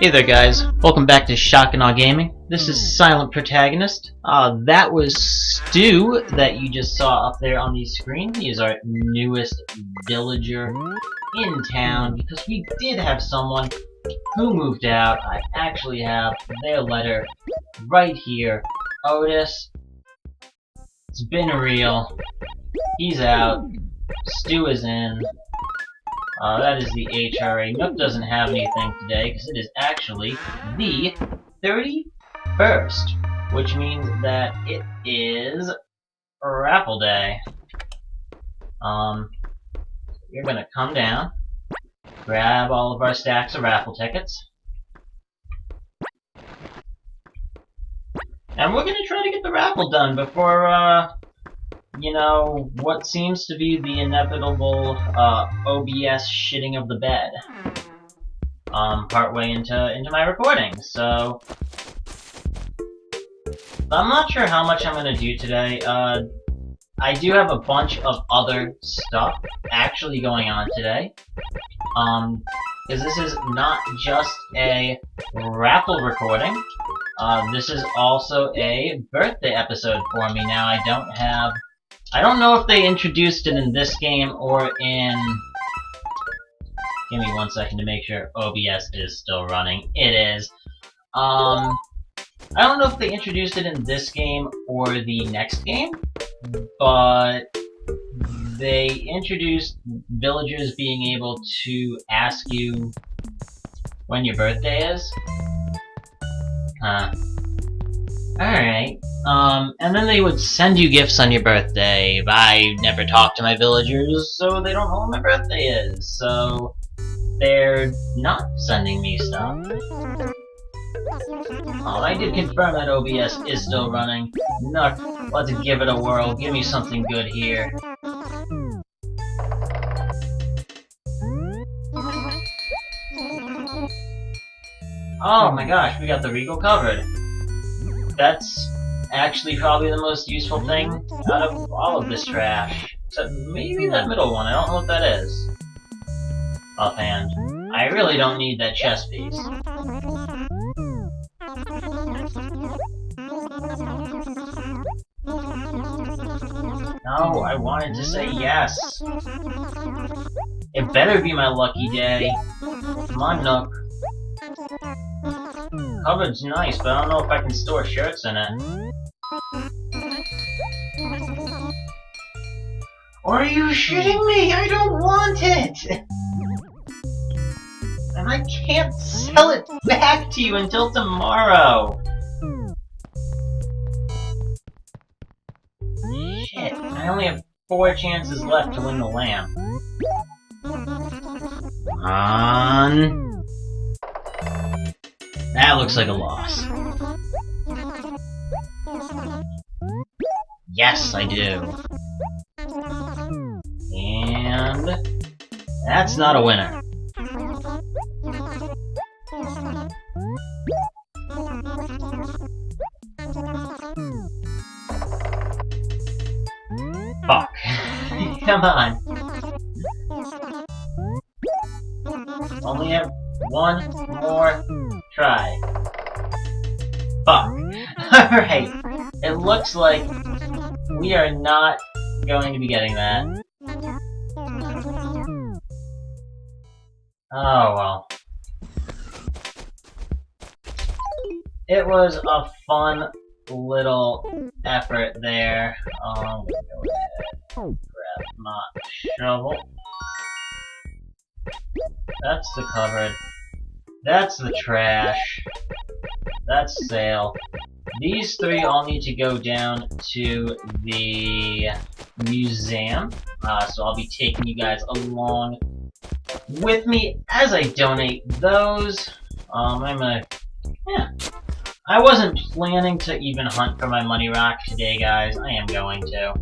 Hey there guys, welcome back to Shock&Awe Gaming. This is Silent Protagonist. That was Stu that you just saw up there on the screen. He is our newest villager in town because we did have someone who moved out. I actually have their letter right here. Otis, it's been real. He's out. Stu is in. That is the HRA. Nook doesn't have anything today because it is actually the 31st, which means that it is Raffle Day. You're gonna come down, grab all of our stacks of raffle tickets, and we're gonna try to get the raffle done before, you know, what seems to be the inevitable OBS shitting of the bed partway into my recording. So I'm not sure how much I'm going to do today. I do have a bunch of other stuff actually going on today. Because this is not just a raffle recording. This is also a birthday episode for me. Now, I don't know if they introduced it in this game or in... Give me 1 second to make sure OBS is still running. It is. I don't know if they introduced it in this game or the next game, but they introduced villagers being able to ask you when your birthday is. Alright. And then they would send you gifts on your birthday. I never talk to my villagers, so they don't know when my birthday is. So they're not sending me stuff. Oh, I did confirm that OBS is still running. Nook, let's give it a whirl. Give me something good here. Oh my gosh, we got the Regal covered. That's actually probably the most useful thing out of all of this trash. Except maybe that middle one, I don't know what that is. Offhand. I really don't need that chest piece. No, I wanted to say yes. It better be my lucky day. Come on, Nook. Cupboard's nice, but I don't know if I can store shirts in it. Or are you shitting me? I don't want it! And I can't sell it back to you until tomorrow! Shit, I only have 4 chances left to win the lamp. Come on. That looks like a loss. Yes, I do. And that's not a winner. Fuck. Come on. Only have 1 more try. Fuck. Alright. It looks like we are not going to be getting that. Oh well. It was a fun little effort there. I'm gonna go ahead and grab my shovel. That's the cupboard. That's the trash. That's sale. These 3 all need to go down to the museum. So I'll be taking you guys along with me as I donate those. I wasn't planning to even hunt for my money rock today, guys. I am going to.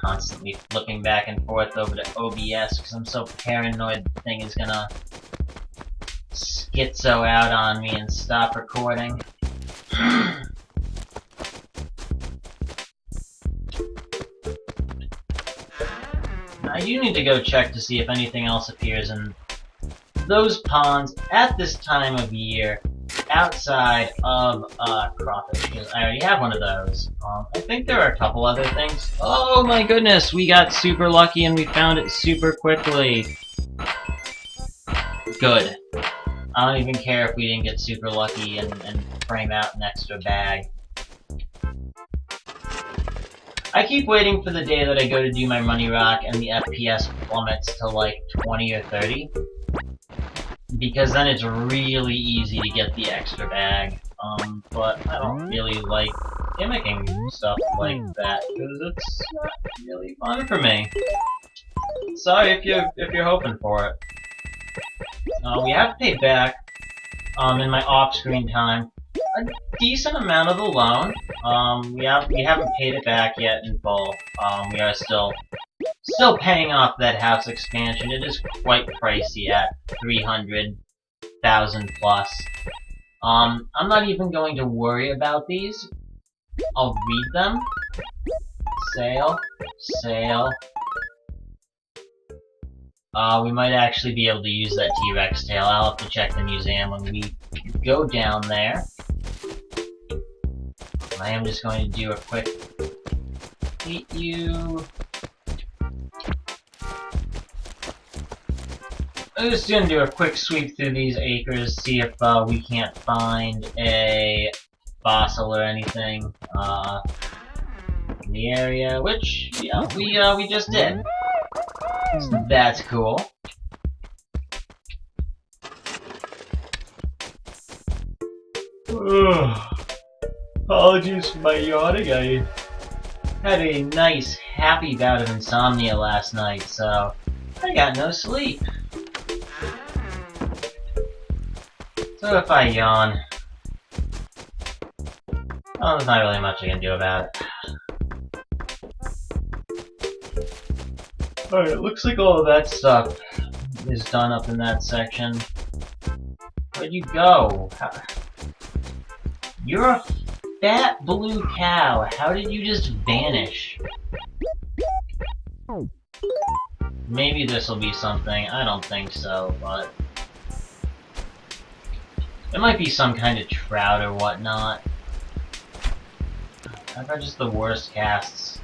Constantly flipping back and forth over to OBS because I'm so paranoid the thing is gonna schizo out on me and stop recording. I do need to go check to see if anything else appears in those ponds at this time of year outside of crawfish, because I already have one of those. I think there are a couple other things. Oh my goodness, we got super lucky and we found it super quickly. Good. I don't even care if we didn't get super lucky and frame out an extra bag. I keep waiting for the day that I go to do my money rock and the FPS plummets to like 20 or 30. Because then it's really easy to get the extra bag. But I don't really like gimmicking stuff like that, because it's not really fun for me. Sorry if you're hoping for it. We have paid back, in my off-screen time, a decent amount of the loan. We haven't paid it back yet in full. We are still paying off that house expansion. It is quite pricey at 300,000 plus. I'm not even going to worry about these. I'll read them. Sale. We might actually be able to use that T-Rex tail. I'll have to check the museum when we go down there. I am just going to do a quick eat you. I'm just gonna do a quick sweep through these acres, see if we can't find a fossil or anything in the area, which yeah, we just did. So that's cool. Apologies for my yawning. I had a nice, happy bout of insomnia last night, so I got no sleep. So if I yawn, well, there's not really much I can do about it. Alright, it looks like all of that stuff is done up in that section. Where'd you go? You're a fat blue cow. How did you just vanish? Maybe this'll be something. I don't think so, but it might be some kind of trout or whatnot. I've got just the worst casts.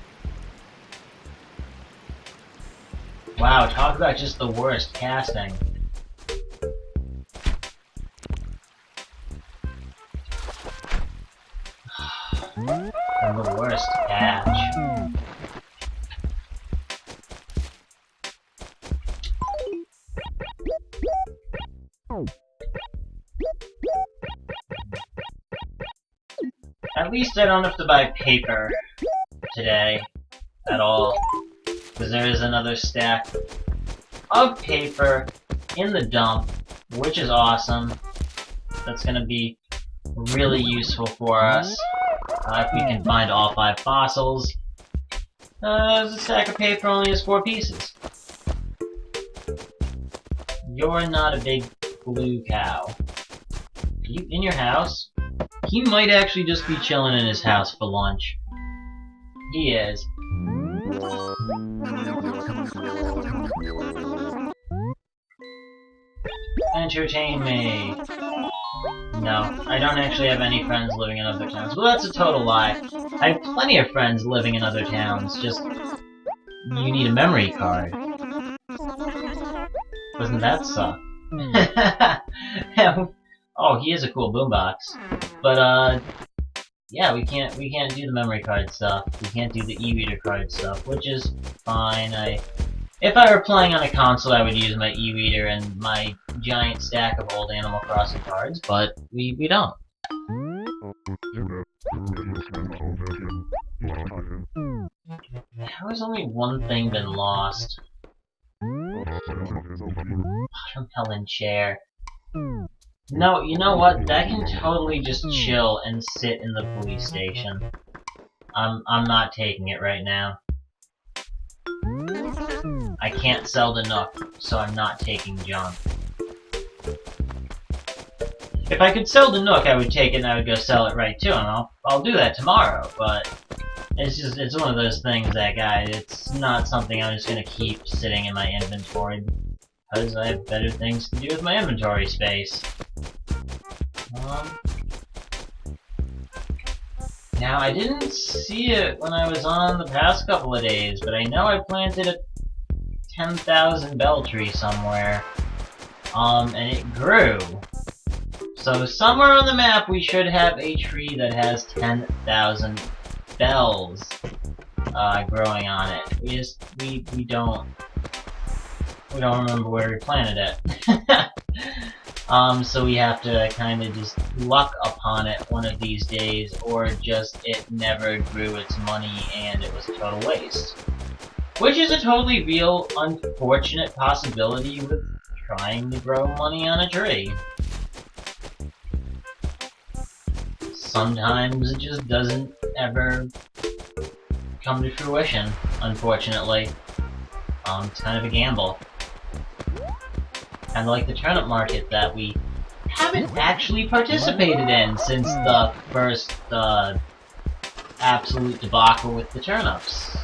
Wow, talk about just the worst casting. And the worst catch. At least I don't have to buy paper today at all, because there is another stack of paper in the dump, which is awesome. That's going to be really useful for us if we can find all 5 fossils. There's a stack of paper only has 4 pieces. You're not a big blue cow. Are you in your house? He might actually just be chilling in his house for lunch. He is. Entertain me. No, I don't actually have any friends living in other towns. Well, that's a total lie. I have plenty of friends living in other towns, just you need a memory card. Doesn't that suck? Oh, he is a cool boombox. But yeah, we can't do the memory card stuff. We can't do the e-reader card stuff, which is fine. If I were playing on a console, I would use my e-reader and my giant stack of old Animal Crossing cards, but we don't. How has only one thing been lost? Watermelon chair. No, you know what? That can totally just chill and sit in the police station. I'm not taking it right now. I can't sell the Nook, so I'm not taking junk. If I could sell the Nook, I would take it and I would go sell it right to him. I'll do that tomorrow, but It's one of those things that, guys, it's not something I'm just gonna keep sitting in my inventory, because I have better things to do with my inventory space. Now, I didn't see it when I was on the past couple of days, but I know I planted a 10,000 bell tree somewhere, and it grew. So somewhere on the map we should have a tree that has 10,000 bells growing on it. We don't remember where we planted it. So we have to kind of just luck upon it one of these days, or just it never grew its money and it was a total waste. Which is a totally real, unfortunate possibility with trying to grow money on a tree. Sometimes it just doesn't ever come to fruition, unfortunately. It's kind of a gamble. Kind of like the turnip market that we haven't actually participated in since the first absolute debacle with the turnips.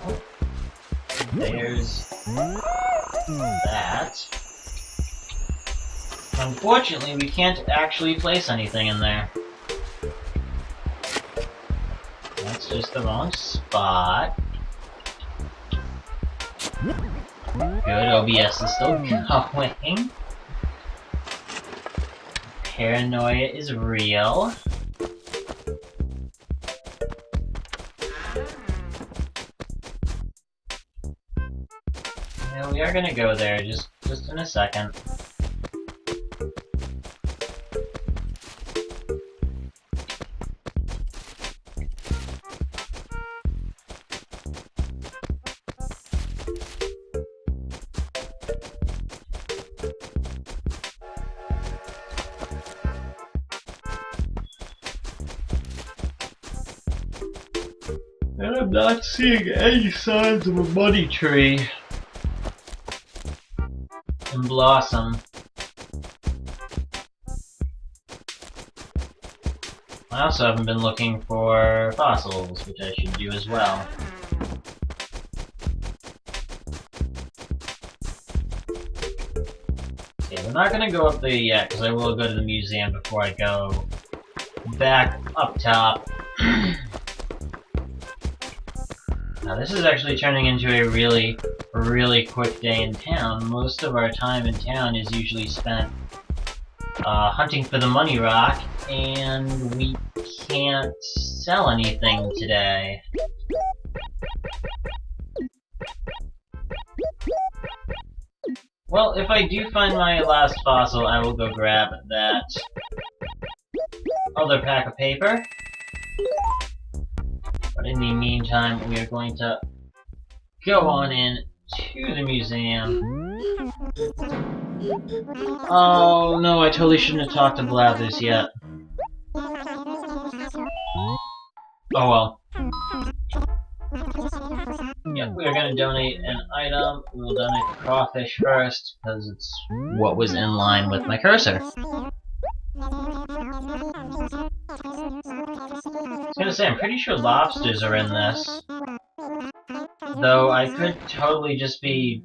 Oh, there's that. Unfortunately, we can't actually place anything in there. That's just the wrong spot. Good, OBS is still going. Paranoia is real. Yeah, we are gonna go there just in a second. And I'm not seeing any signs of a money tree in blossom. I also haven't been looking for fossils, which I should do as well. Okay, we're not gonna go up there yet, because I will go to the museum before I go back up top. Now this is actually turning into a really, really quick day in town. Most of our time in town is usually spent hunting for the money rock, and we can't sell anything today. Well, if I do find my last fossil, I will go grab that other pack of paper. But in the meantime, we are going to go on in to the museum. Oh no, I totally shouldn't have talked to Blathers yet. Oh well. Yep, we are going to donate an item. We will donate the crawfish first, because it's what was in line with my cursor. I was gonna say, I'm pretty sure lobsters are in this. Though I could totally just be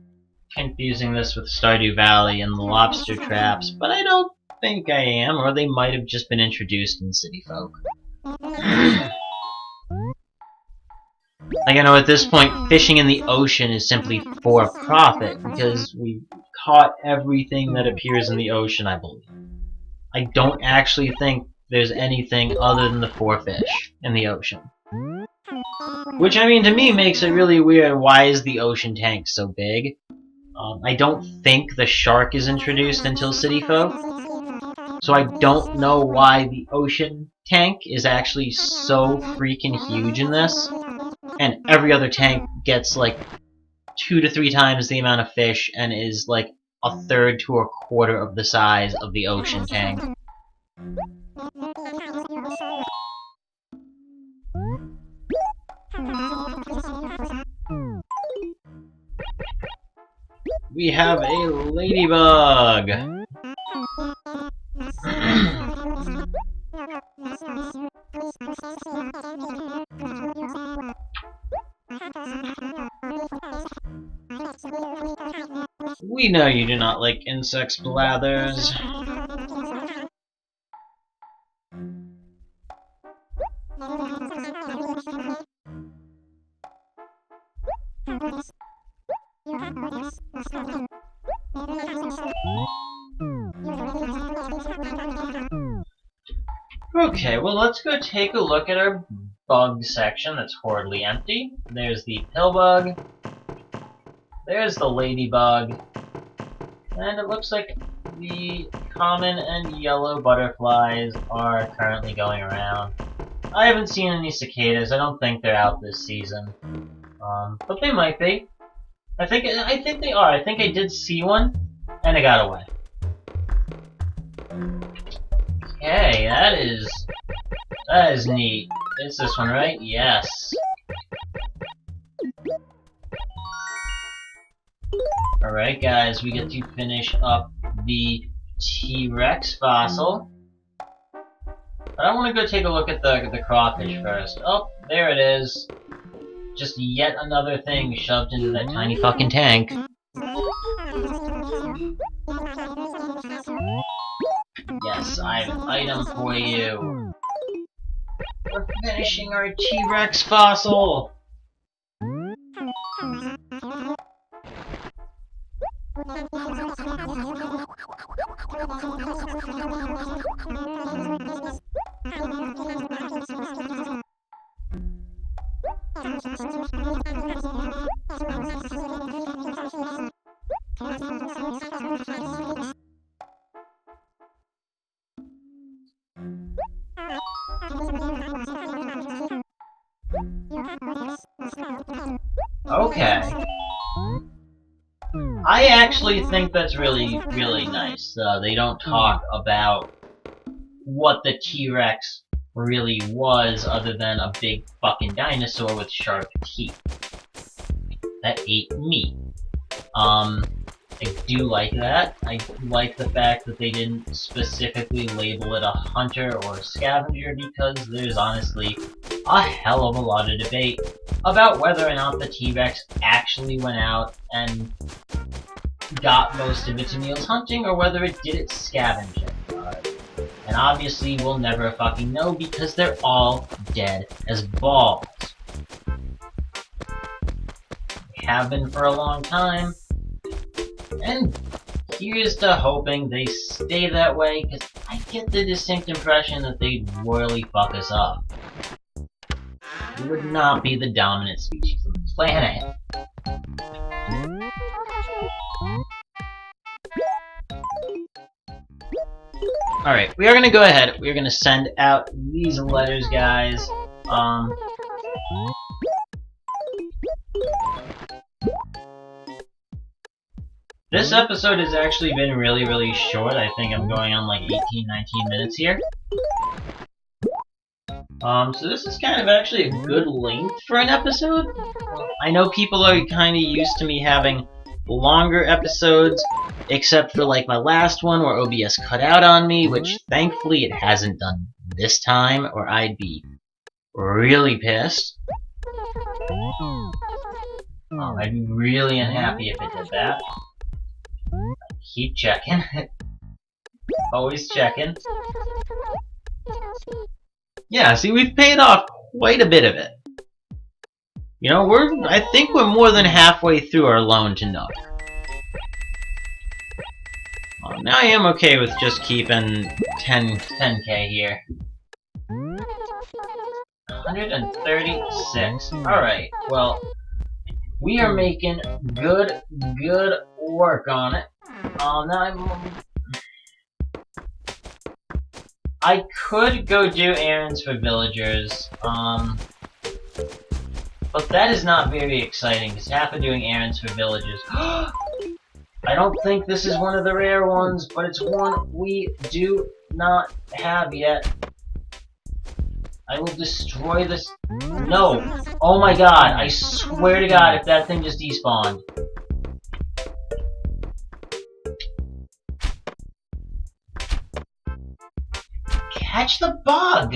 confusing this with Stardew Valley and the lobster traps, but I don't think I am, or they might have just been introduced in City Folk. Like, I know at this point, fishing in the ocean is simply for profit, because we caught everything that appears in the ocean, I believe. I don't actually think there's anything other than the 4 fish in the ocean. Which, I mean, to me makes it really weird. Why is the ocean tank so big? I don't think the shark is introduced until City Folk. So I don't know why the ocean tank is actually so freaking huge in this. And every other tank gets like 2 to 3 times the amount of fish and is like a third to a quarter of the size of the ocean tank. We have a ladybug! We know you do not like insects, Blathers. Okay, well let's go take a look at our bug section that's horribly empty. There's the pill bug. There's the ladybug. And it looks like the common and yellow butterflies are currently going around. I haven't seen any cicadas. I don't think they're out this season. But they might be. I think they are. I think I did see one, and it got away. Okay, that is neat. It's this one, right? Yes. Alright guys, we get to finish up the T-Rex fossil. But I want to go take a look at the crawfish first. Oh, there it is. Just yet another thing shoved into that tiny fucking tank. Yes, I have an item for you. We're finishing our T-Rex fossil! Okay. I actually think that's really, really nice. They don't talk about what the T-Rex really was other than a big fucking dinosaur with sharp teeth that ate meat. I do like that. I like the fact that they didn't specifically label it a hunter or a scavenger, because there's honestly a hell of a lot of debate about whether or not the T-Rex actually went out and got most of its meals hunting, or whether it did it scavenging. And obviously we'll never fucking know, because they're all dead as balls. They have been for a long time. And here's to hoping they stay that way, because I get the distinct impression that they'd royally fuck us up. We would not be the dominant species on the planet. Alright, we are gonna go ahead. We are gonna send out these letters, guys. This episode has actually been really, really short. I think I'm going on like 18, 19 minutes here. So this is kind of actually a good length for an episode. I know people are kind of used to me having longer episodes, except for like my last one where OBS cut out on me, which thankfully it hasn't done this time, or I'd be really pissed. I'd be really unhappy if it did that. Keep checking. Always checking. Yeah, see, we've paid off quite a bit of it. You know, I think we're more than halfway through our loan to Nook. Now I am okay with just keeping 10k here. 136. Alright, well, we are making good work on it. Now I could go do errands for villagers, but that is not very exciting, because half of doing errands for villagers... I don't think this is one of the rare ones, but it's one we do not have yet. I will destroy this... No! Oh my god, I swear to god if that thing just despawned. Catch the bug!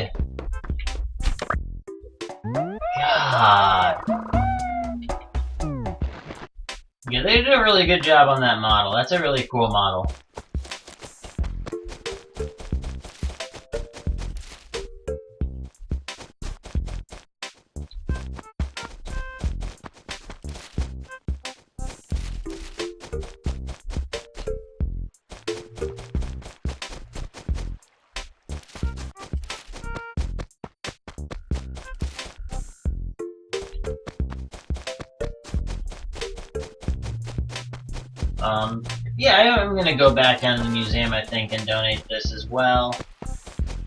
God. Yeah, they did a really good job on that model. That's a really cool model. Yeah, I'm gonna go back down to the museum, I think, and donate this as well.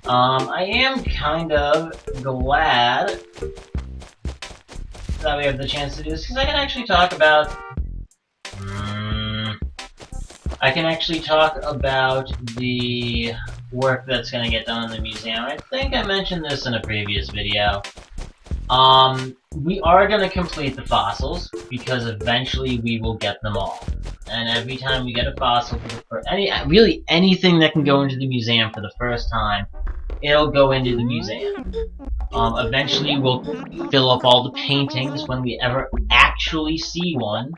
I am kind of glad that we have the chance to do this, because I can actually talk about... I can actually talk about the work that's gonna get done in the museum. I think I mentioned this in a previous video. We are gonna complete the fossils, because eventually we will get them all. And every time we get a fossil for really anything that can go into the museum for the first time, it'll go into the museum. Eventually we'll fill up all the paintings when we ever actually see one.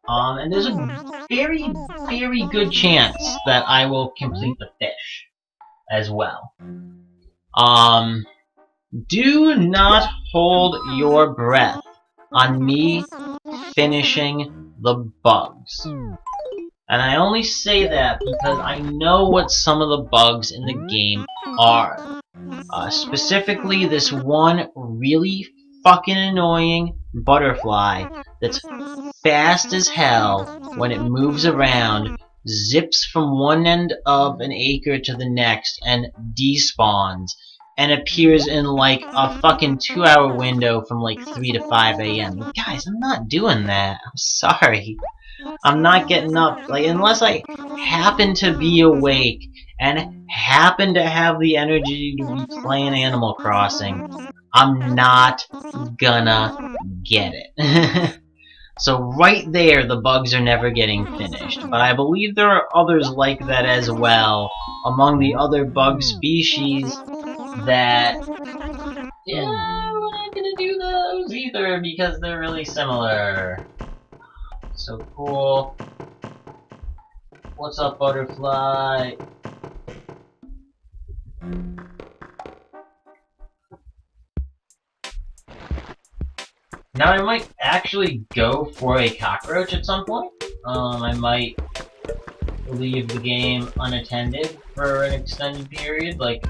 And there's a very, very good chance that I will complete the fish as well. Do not hold your breath on me finishing the bugs. And I only say that because I know what some of the bugs in the game are. Specifically, this one really fucking annoying butterfly that's fast as hell when it moves around, zips from one end of an acre to the next, and despawns, and appears in like a fucking 2-hour window from like 3 to 5 a.m. Guys, I'm not doing that. I'm sorry. I'm not getting up. Like, unless I happen to be awake and happen to have the energy to be playing Animal Crossing, I'm not gonna get it. So right there, the bugs are never getting finished. But I believe there are others like that as well, among the other bug species that... yeah, we're not gonna do those either, because they're really similar. So cool. What's up, butterfly? Now I might actually go for a cockroach at some point. I might leave the game unattended for an extended period, like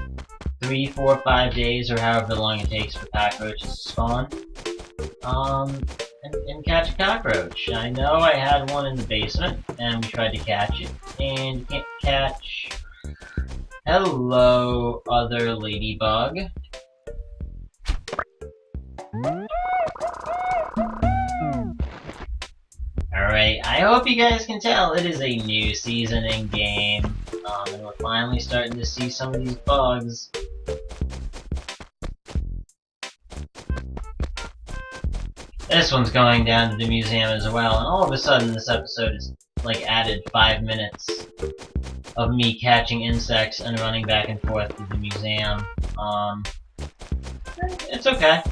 3, 4, 5 days, or however long it takes for cockroaches to spawn. And catch a cockroach. I know I had one in the basement, and we tried to catch it, and you can't catch... Hello, other ladybug. Alright, I hope you guys can tell it is a new season in game, and we're finally starting to see some of these bugs. This one's going down to the museum as well, and all of a sudden this episode is like added 5 minutes of me catching insects and running back and forth to the museum. It's okay.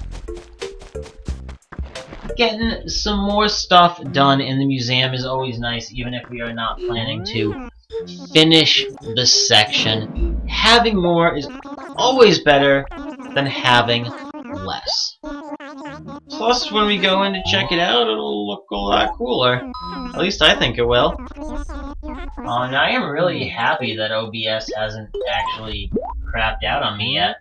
Getting some more stuff done in the museum is always nice, even if we are not planning to finish the section. Having more is always better than having less. Plus, when we go in to check it out, it'll look a lot cooler. At least I think it will. And I am really happy that OBS hasn't actually crapped out on me yet.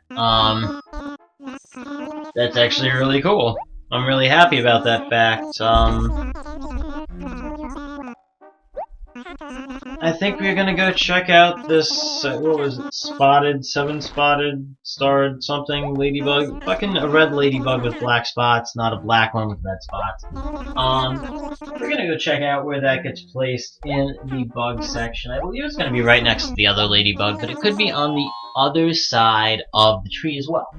That's actually really cool. I'm really happy about that fact. I think we're gonna go check out this, what was it, spotted, 7-spotted, starred something, ladybug. Fucking a red ladybug with black spots, not a black one with red spots. We're gonna go check out where that gets placed in the bug section. I believe it's gonna be right next to the other ladybug, but it could be on the other side of the tree as well.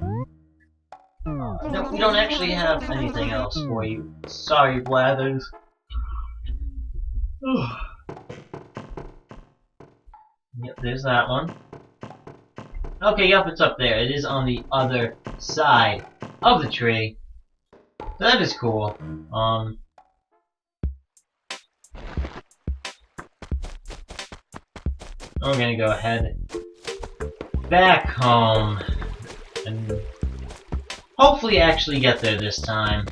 No, we don't actually have anything else for you. Sorry, Blathers. Yep, there's that one. Okay, yep, it's up there. It is on the other side of the tree. That is cool. We're gonna go ahead back home and hopefully actually get there this time.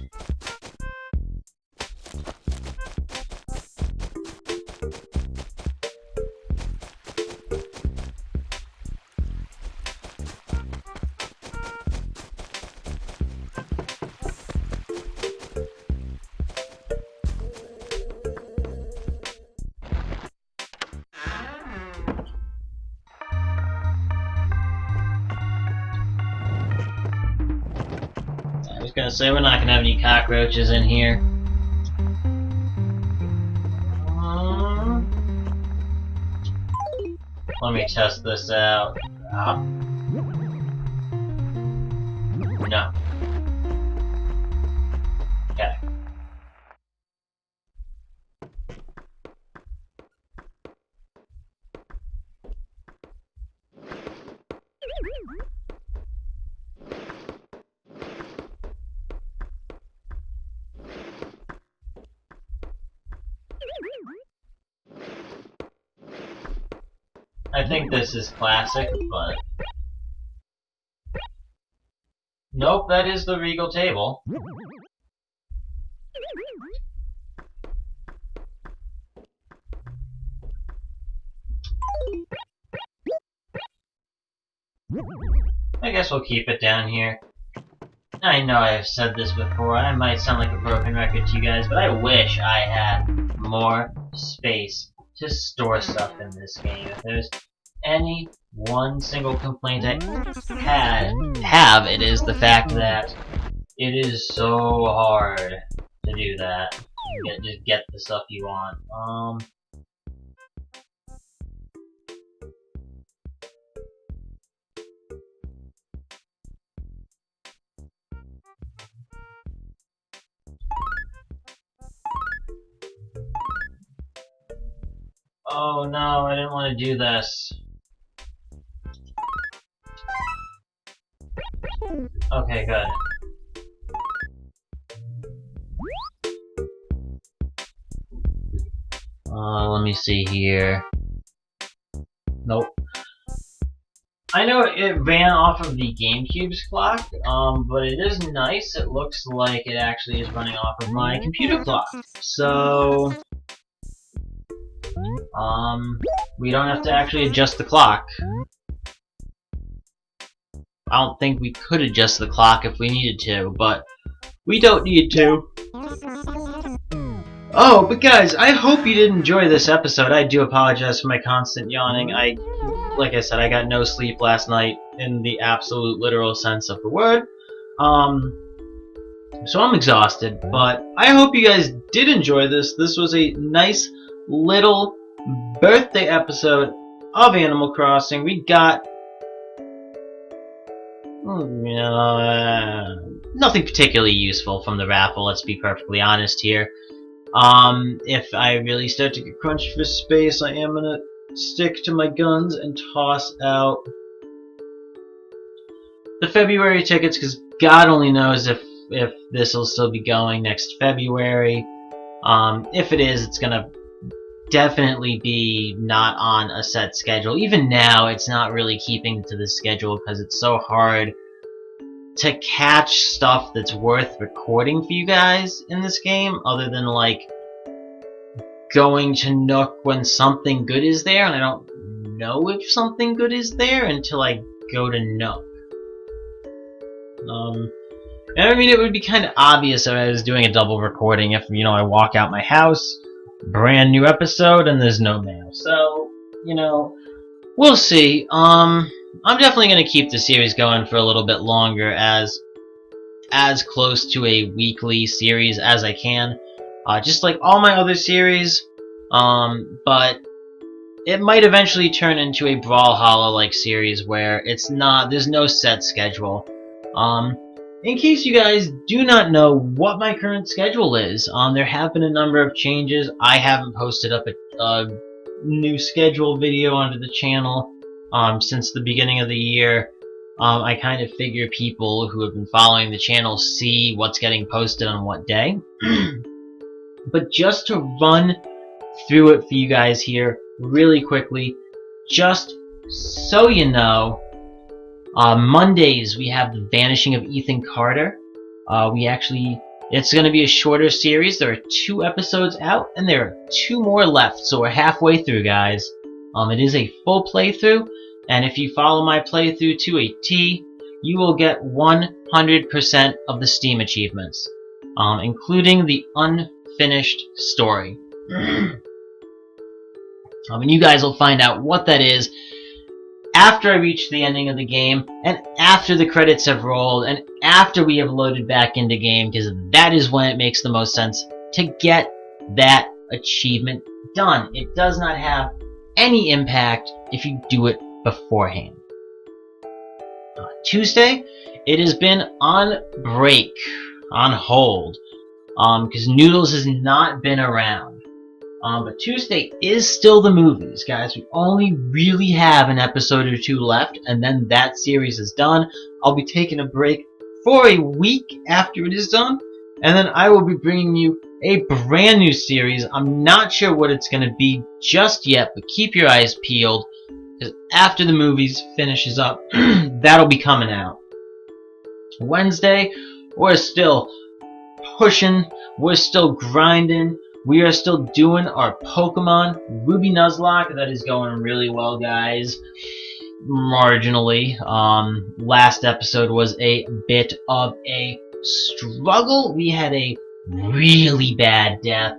I was gonna say we're not gonna have any cockroaches in here. Let me test this out. No. Okay. I think this is classic, but... Nope, that is the regal table. I guess we'll keep it down here. I know I've said this before, I might sound like a broken record to you guys, but I wish I had more space to store stuff in this game. If there's any one single complaint I have, it is the fact that it is so hard to do that. Just get the stuff you want. Oh no, I didn't want to do this. Okay, good. Let me see here. Nope. I know it ran off of the GameCube's clock, but it is nice. It looks like it actually is running off of my computer clock. So... we don't have to actually adjust the clock. I don't think we could adjust the clock if we needed to, but we don't need to. Oh, but guys, I hope you did enjoy this episode. I do apologize for my constant yawning. Like I said, I got no sleep last night in the absolute literal sense of the word. So I'm exhausted, but I hope you guys did enjoy this. This was a nice little birthday episode of Animal Crossing. We got nothing particularly useful from the raffle, let's be perfectly honest here. If I really start to get crunched for space, I am gonna stick to my guns and toss out the February tickets, because God only knows if this will still be going next February. If it is, it's gonna definitely be not on a set schedule. Even now, it's not really keeping to the schedule because it's so hard to catch stuff that's worth recording for you guys in this game, other than like going to Nook when something good is there, and I don't know if something good is there until I go to Nook. And I mean, it would be kind of obvious if I was doing a double recording if, you know, I walk out my house, brand new episode, and there's no mail. So, you know, we'll see. I'm definitely going to keep the series going for a little bit longer, as close to a weekly series as I can. Just like all my other series, but it might eventually turn into a Brawlhalla-like series where there's no set schedule. In case you guys do not know what my current schedule is, there have been a number of changes. I haven't posted up a new schedule video onto the channel Since the beginning of the year, I kind of figure people who have been following the channel see what's getting posted on what day. But just to run through it for you guys here really quickly, just so you know, Mondays we have The Vanishing of Ethan Carter. It's going to be a shorter series. There are 2 episodes out, and there are 2 more left, so we're halfway through, guys. It is a full playthrough, and if you follow my playthrough to a T, you will get 100% of the Steam achievements, including the unfinished story. And you guys will find out what that is after I reach the ending of the game, and after the credits have rolled, and after we have loaded back into game, because that is when it makes the most sense to get that achievement done. It does not have any impact if you do it beforehand. Tuesday, it has been on break, on hold, because Noodles has not been around. But Tuesday is still the movies, guys. We only really have an episode or 2 left, and then that series is done. I'll be taking a break for a week after it is done, and then I will be bringing you a brand new series. I'm not sure what it's going to be just yet, but keep your eyes peeled, because after the movies finishes up, that'll be coming out. Wednesday, we're still pushing, we're still grinding. We are still doing our Pokemon Ruby Nuzlocke. That is going really well, guys. Marginally. Last episode was a bit of a struggle. We had a really bad death.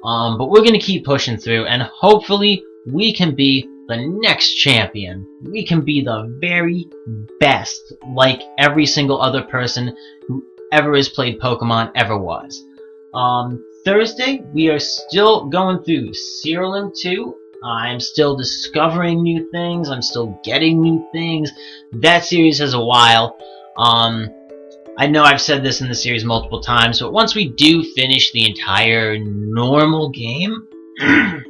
But we're going to keep pushing through, and hopefully we can be the next champion. We can be the very best, like every single other person who ever has played Pokemon ever was. Thursday, we are still going through Serial 2. I'm still discovering new things. I'm still getting new things. That series has a while. I know I've said this in the series multiple times, but once we do finish the entire normal game, the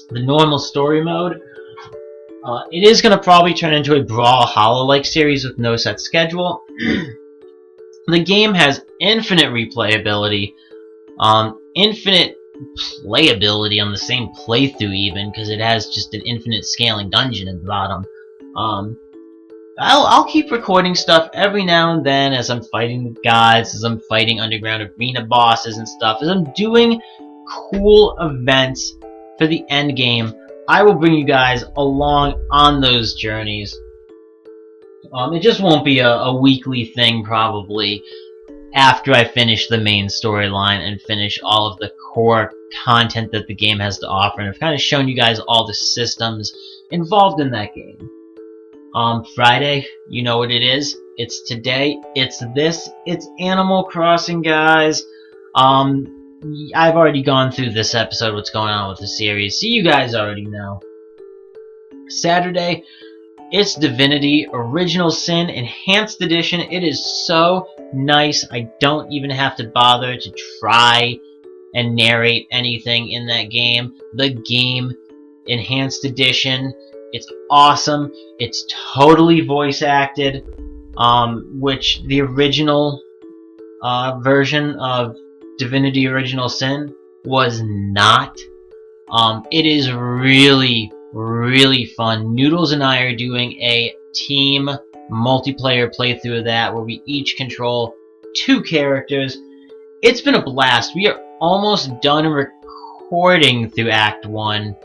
normal story mode, it is going to probably turn into a Brawlhalla-like series with no set schedule. The game has infinite replayability. Infinite playability on the same playthrough even, because it has just an infinite scaling dungeon at the bottom. I'll keep recording stuff every now and then as I'm fighting the gods, as I'm fighting underground arena bosses and stuff, as I'm doing cool events for the end game. I will bring you guys along on those journeys. It just won't be a weekly thing, probably, after I finish the main storyline and finish all of the core content that the game has to offer, and I've kind of shown you guys all the systems involved in that game. Friday, you know what it is. It's today, it's this, it's Animal Crossing, guys. I've already gone through this episode, what's going on with the series, so you guys already know. Saturday, it's Divinity Original Sin Enhanced Edition. It is so nice. I don't even have to bother to try and narrate anything in that game. The game Enhanced Edition, it's awesome. It's totally voice acted, which the original version of Divinity Original Sin was not. It is really, really fun. Noodles and I are doing a team multiplayer playthrough of that, where we each control 2 characters. It's been a blast. We are almost done recording through Act 1.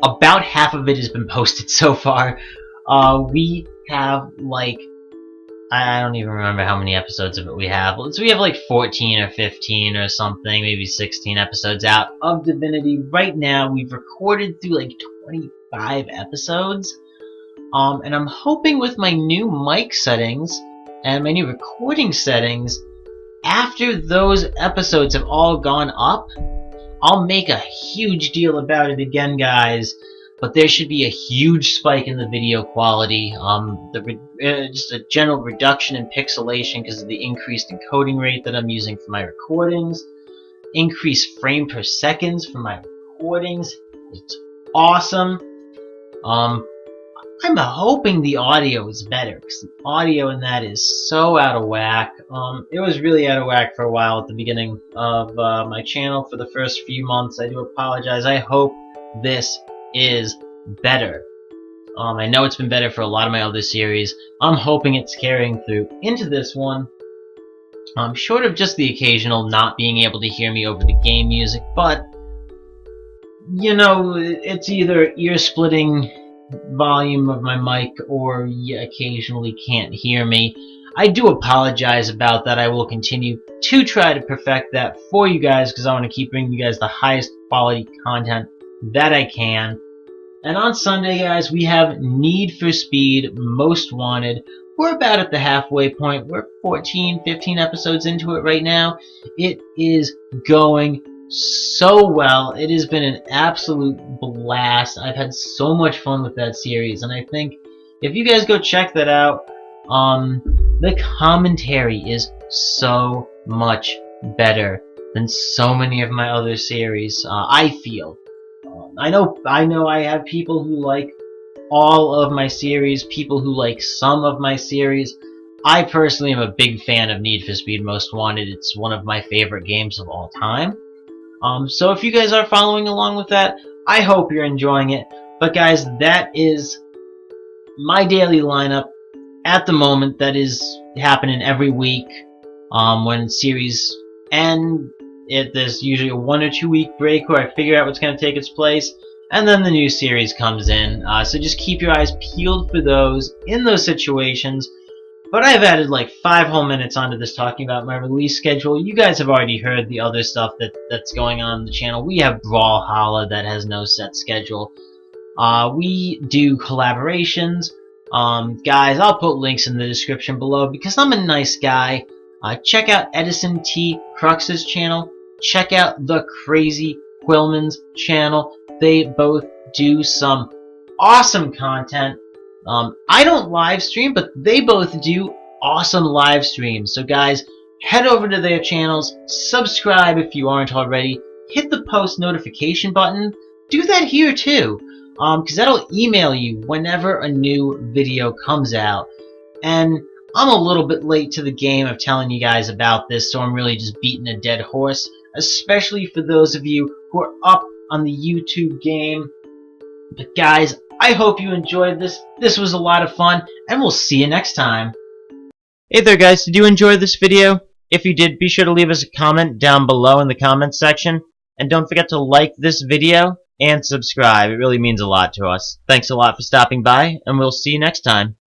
About half of it has been posted so far. We have, like, I don't even remember how many episodes of it we have. So we have like 14 or 15 or something, maybe 16 episodes out of Divinity. Right now, we've recorded through like 25 episodes. And I'm hoping with my new mic settings and my new recording settings, after those episodes have all gone up, I'll make a huge deal about it again, guys. But there should be a huge spike in the video quality, just a general reduction in pixelation because of the increased encoding rate that I'm using for my recordings, increased frame per seconds for my recordings. It's awesome. I'm hoping the audio is better, because the audio in that is so out of whack. It was really out of whack for a while at the beginning of my channel for the first few months. I do apologize. I hope this is better. I know it's been better for a lot of my other series. I'm hoping it's carrying through into this one. Short of just the occasional not being able to hear me over the game music, but, you know, it's either ear-splitting volume of my mic or you occasionally can't hear me. I do apologize about that. I will continue to try to perfect that for you guys, because I want to keep bringing you guys the highest quality content that I can. And on Sunday, guys, we have Need for Speed Most Wanted. We're about at the halfway point. We're 14, 15 episodes into it right now. It is going so well. It has been an absolute blast. I've had so much fun with that series, and I think if you guys go check that out, the commentary is so much better than so many of my other series. I feel. I know I have people who like all of my series, people who like some of my series. I personally am a big fan of Need for Speed Most Wanted. It's one of my favorite games of all time. So if you guys are following along with that, I hope you're enjoying it. But guys, that is my daily lineup at the moment. That is happening every week when series end. There's usually a 1 or 2 week break where I figure out what's going to take its place, and then the new series comes in. So just keep your eyes peeled for those in those situations. But I've added like 5 whole minutes onto this talking about my release schedule. You guys have already heard the other stuff that's going on the channel. We have Brawlhalla that has no set schedule. We do collaborations. Guys, I'll put links in the description below because I'm a nice guy. Check out Edison T. Crux's channel. Check out the Crazy Quillman's channel. They both do some awesome content. I don't live stream, but they both do awesome live streams. So guys, head over to their channels, subscribe if you aren't already, hit the post notification button. Do that here too, because that'll email you whenever a new video comes out. And I'm a little bit late to the game of telling you guys about this, so I'm really just beating a dead horse, especially for those of you who are up on the YouTube game. But guys, I hope you enjoyed this. This was a lot of fun, and we'll see you next time. Hey there guys, did you enjoy this video? If you did, be sure to leave us a comment down below in the comments section. And don't forget to like this video and subscribe. It really means a lot to us. Thanks a lot for stopping by, and we'll see you next time.